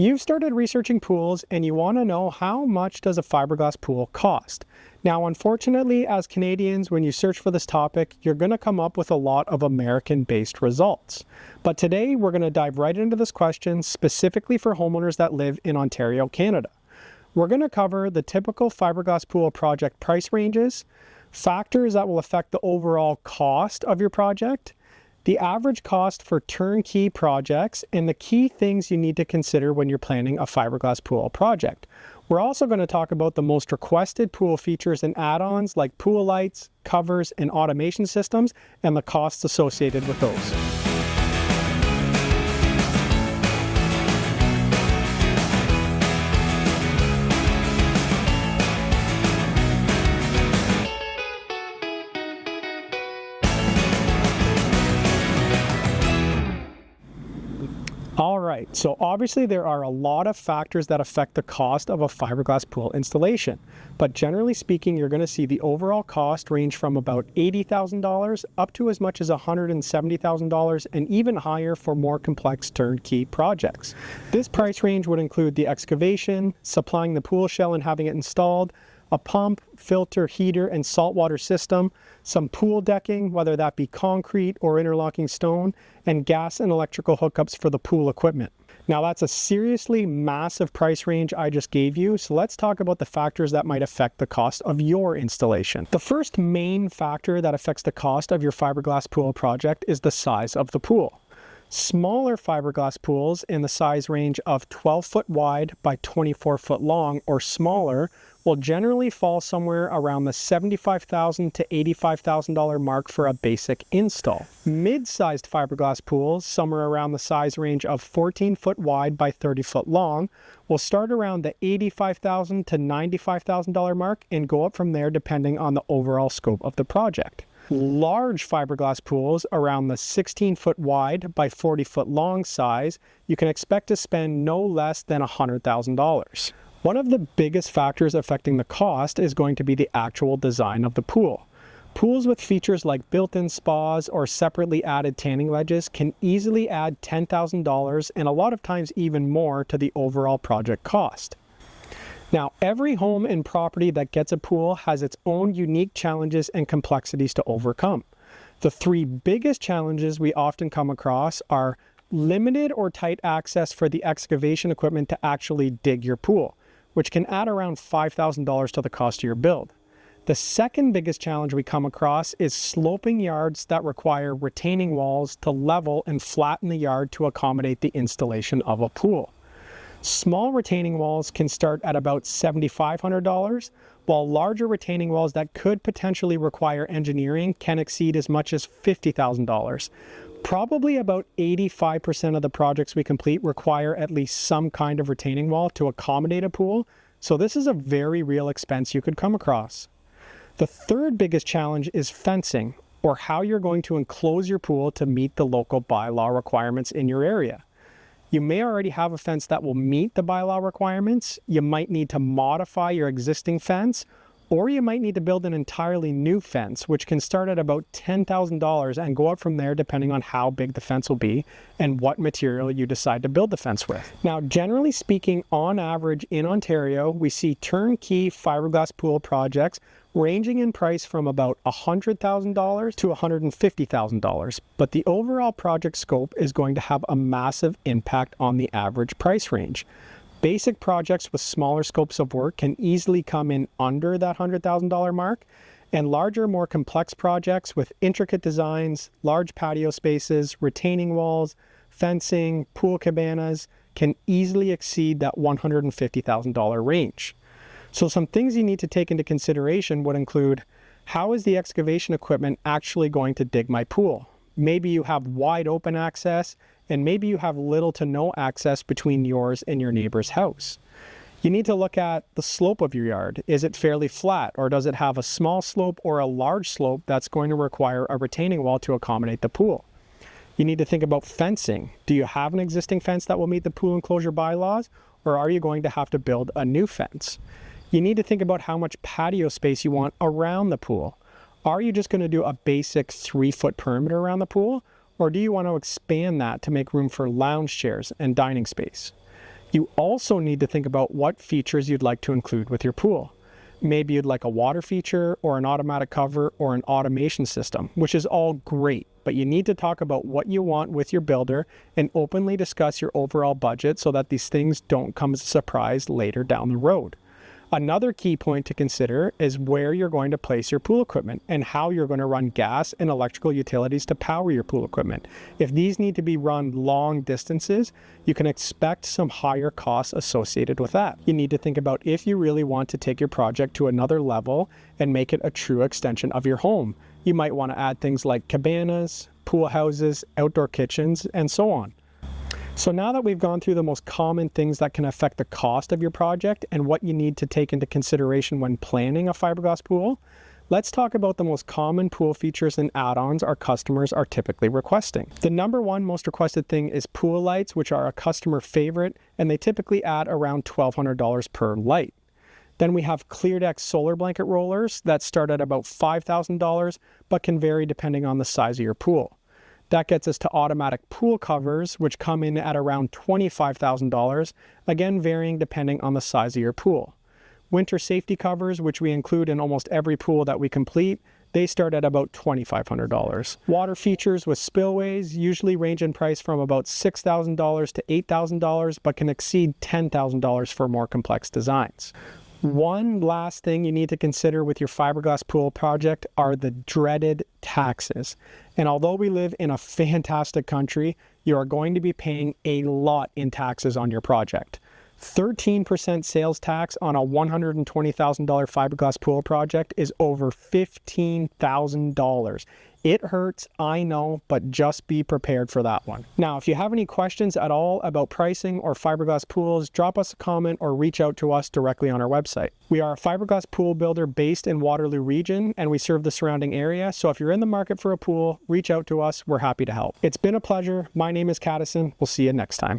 You've started researching pools and you want to know how much does a fiberglass pool cost. Now, unfortunately, as Canadians, when you search for this topic, you're going to come up with a lot of American-based results. But today, we're going to dive right into this question specifically for homeowners that live in Ontario, Canada. We're going to cover the typical fiberglass pool project price ranges, factors that will affect the overall cost of your project, the average cost for turnkey projects, and the key things you need to consider when you're planning a fiberglass pool project. We're also going to talk about the most requested pool features and add-ons like pool lights, covers, and automation systems, and the costs associated with those. Alright, so obviously there are a lot of factors that affect the cost of a fiberglass pool installation, but generally speaking, you're going to see the overall cost range from about $80,000 up to as much as $170,000 and even higher for more complex turnkey projects. This price range would include the excavation, supplying the pool shell and having it installed, a pump, filter, heater, and saltwater system, some pool decking, whether that be concrete or interlocking stone, and gas and electrical hookups for the pool equipment. Now that's a seriously massive price range I just gave you, so let's talk about the factors that might affect the cost of your installation. The first main factor that affects the cost of your fiberglass pool project is the size of the pool. Smaller fiberglass pools in the size range of 12 foot wide by 24 foot long or smaller will generally fall somewhere around the $75,000 to $85,000 mark for a basic install. Mid-sized fiberglass pools, somewhere around the size range of 14 foot wide by 30 foot long, will start around the $85,000 to $95,000 mark and go up from there depending on the overall scope of the project. Large fiberglass pools around the 16 foot wide by 40 foot long size, you can expect to spend no less than $100,000. One of the biggest factors affecting the cost is going to be the actual design of the pool. Pools with features like built-in spas or separately added tanning ledges can easily add $10,000 and a lot of times even more to the overall project cost. Now, every home and property that gets a pool has its own unique challenges and complexities to overcome. The three biggest challenges we often come across are limited or tight access for the excavation equipment to actually dig your pool, which can add around $5,000 to the cost of your build. The second biggest challenge we come across is sloping yards that require retaining walls to level and flatten the yard to accommodate the installation of a pool. Small retaining walls can start at about $7,500, while larger retaining walls that could potentially require engineering can exceed as much as $50,000. Probably about 85% of the projects we complete require at least some kind of retaining wall to accommodate a pool, so this is a very real expense you could come across. The third biggest challenge is fencing, or how you're going to enclose your pool to meet the local bylaw requirements in your area. You may already have a fence that will meet the bylaw requirements, you might need to modify your existing fence, or you might need to build an entirely new fence, which can start at about $10,000 and go up from there depending on how big the fence will be and what material you decide to build the fence with. Now, generally speaking, on average in Ontario, we see turnkey fiberglass pool projects ranging in price from about $100,000 to $150,000, but the overall project scope is going to have a massive impact on the average price range. Basic projects with smaller scopes of work can easily come in under that $100,000 mark, and larger, more complex projects with intricate designs, large patio spaces, retaining walls, fencing, pool cabanas can easily exceed that $150,000 range. So some things you need to take into consideration would include, how is the excavation equipment actually going to dig my pool? Maybe you have wide open access, and maybe you have little to no access between yours and your neighbor's house. You need to look at the slope of your yard. Is it fairly flat, or does it have a small slope or a large slope that's going to require a retaining wall to accommodate the pool? You need to think about fencing. Do you have an existing fence that will meet the pool enclosure bylaws, or are you going to have to build a new fence? You need to think about how much patio space you want around the pool. Are you just going to do a basic 3-foot perimeter around the pool, or do you want to expand that to make room for lounge chairs and dining space? You also need to think about what features you'd like to include with your pool. Maybe you'd like a water feature or an automatic cover or an automation system, which is all great, but you need to talk about what you want with your builder and openly discuss your overall budget so that these things don't come as a surprise later down the road. Another key point to consider is where you're going to place your pool equipment and how you're going to run gas and electrical utilities to power your pool equipment. If these need to be run long distances, you can expect some higher costs associated with that. You need to think about if you really want to take your project to another level and make it a true extension of your home. You might want to add things like cabanas, pool houses, outdoor kitchens, and so on. So now that we've gone through the most common things that can affect the cost of your project and what you need to take into consideration when planning a fiberglass pool, let's talk about the most common pool features and add-ons our customers are typically requesting. The number one most requested thing is pool lights, which are a customer favorite, and they typically add around $1,200 per light. Then we have ClearDeck solar blanket rollers that start at about $5,000, but can vary depending on the size of your pool. That gets us to automatic pool covers, which come in at around $25,000, again varying depending on the size of your pool. Winter safety covers, which we include in almost every pool that we complete, they start at about $2,500. Water features with spillways usually range in price from about $6,000 to $8,000, but can exceed $10,000 for more complex designs. One last thing you need to consider with your fiberglass pool project are the dreaded taxes. And although we live in a fantastic country, you are going to be paying a lot in taxes on your project. 13% sales tax on a $120,000 fiberglass pool project is over $15,000. It hurts, I know, but just be prepared for that one. Now, if you have any questions at all about pricing or fiberglass pools, drop us a comment or reach out to us directly on our website. We are a fiberglass pool builder based in Waterloo region, and we serve the surrounding area. So if you're in the market for a pool, reach out to us. We're happy to help. It's been a pleasure. My name is Caddison. We'll see you next time.